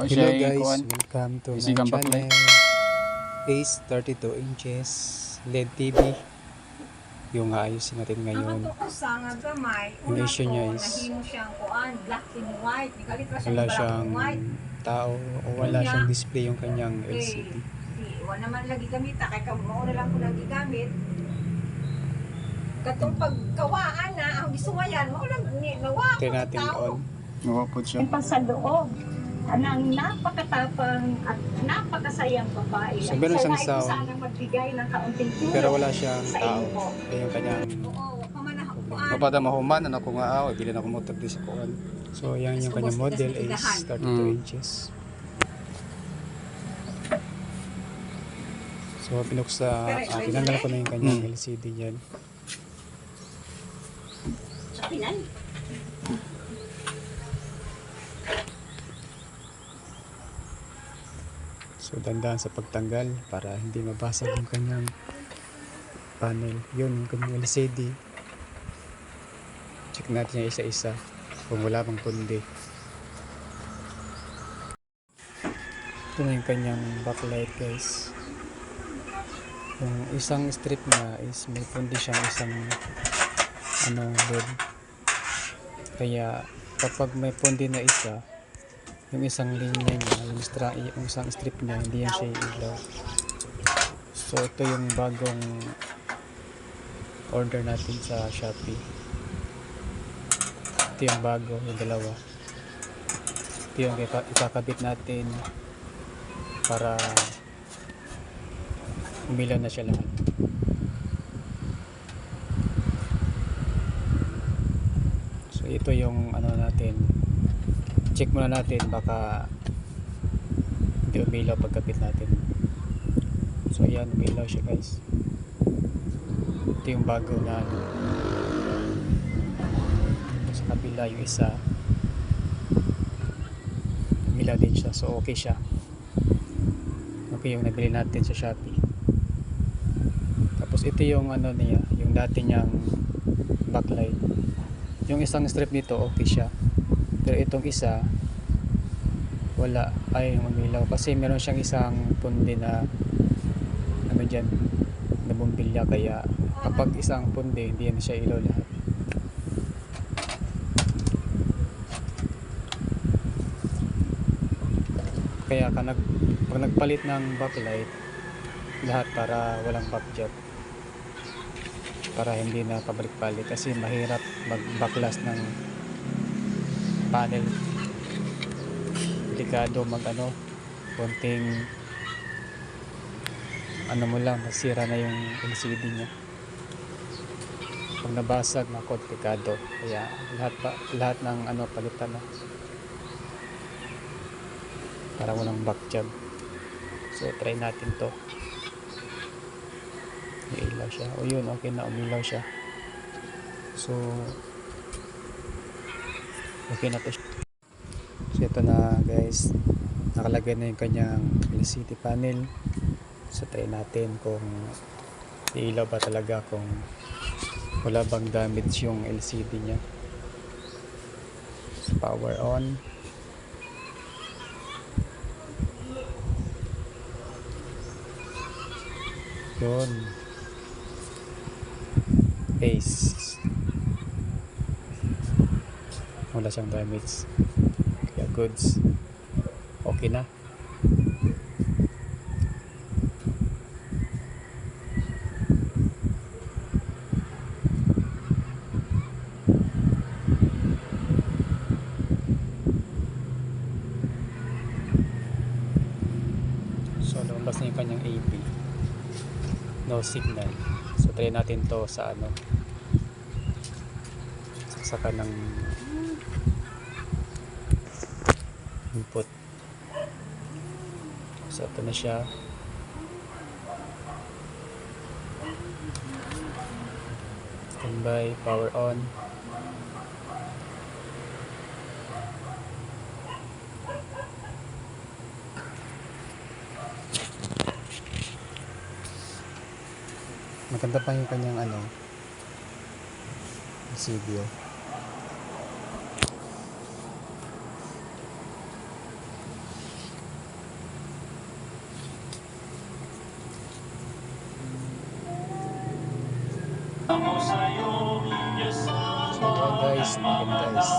Hello guys, welcome to my Isigang channel. backlight. Ace 32 inches LED TV. Yung aayusin natin ngayon. Yung issue niya is wala siyang tao o wala siyang display yung kanyang LCD. Wala naman lagi gamit, kaya mauna lang ko lagi gamit. Katong pagkawaan na, ang gisuwayan, maulang nawa Try ko natin on. Nawapod siya. pa sa loob. Anang napakatapang at napakasayang babae. So, meron siyang Siya sound. ay sanang magbigay ng kaunting tulong Pero wala siyang sa tao. inyo. Kaya yung kanyang Oo, pamanahuan. Mapada mahuman, ano ko nga ako, bilhin ako motor di sa kuwan. so yan yung kanyang model Ace 32 inches. So pinanggal ko na yung kanyang LCD yan. Pinan. So dandan sa pagtanggal para hindi mabasag yung kanyang panel. Yun yung kanyang LCD. Check natin yung isa-isa kung wala pang pundi. Ito na yung kanyang backlight guys. Yung isang strip na is may pundi siyang isang LED. Kaya kapag may pundi na isa, yung isang linya niya, yung isang strip niya, hindi yan siya ilaw. So ito yung bagong order natin sa Shopee. Ito yung bago, yung dalawa. Ito yung ikakabit natin para umilaw na siya lahat. So ito yung natin. Check muna natin baka hindi umilaw pagkapit natin. So ayan, umilaw siya guys. Ito yung bago na sa kabila yung isa umilaw din siya. So okay siya. Okay yung nabili natin sa Shopee. Tapos ito yung niya, yung dati niyang backlight. Yung isang strip nito okay siya. Pero itong isa wala, ay umilaw kasi meron siyang isang pundi na dyan na bumbilya, kaya kapag isang pundi hindi yan siya ilaw lahat. Kaya pag nagpalit ng backlight lahat para walang back job, para hindi na pabalik-balik kasi mahirap mag-backlash ng panel. Delikado konting mo lang, masira na yung LCD nya. Pag nabasag na delikado. Kaya lahat ng palitan na para walang back job. So try natin to. Umilaw siya. O yun, okay na, umilaw siya. So okay na to. So ito na guys, nakalagay na yung kanyang LCD panel. So try natin kung iilaw ba talaga, kung wala bang damage yung LCD nya. So power on. Yun, Ace, wala siyang damage, kaya goods, okay na. So lumabas na yung kanyang AP, no signal. So try natin to sa saksakan ng input. So ito na siya. Standby, power on. Maganda pa yung kanyang video. So yan guys, maganda guys.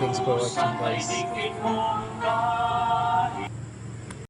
Thanks for watching guys.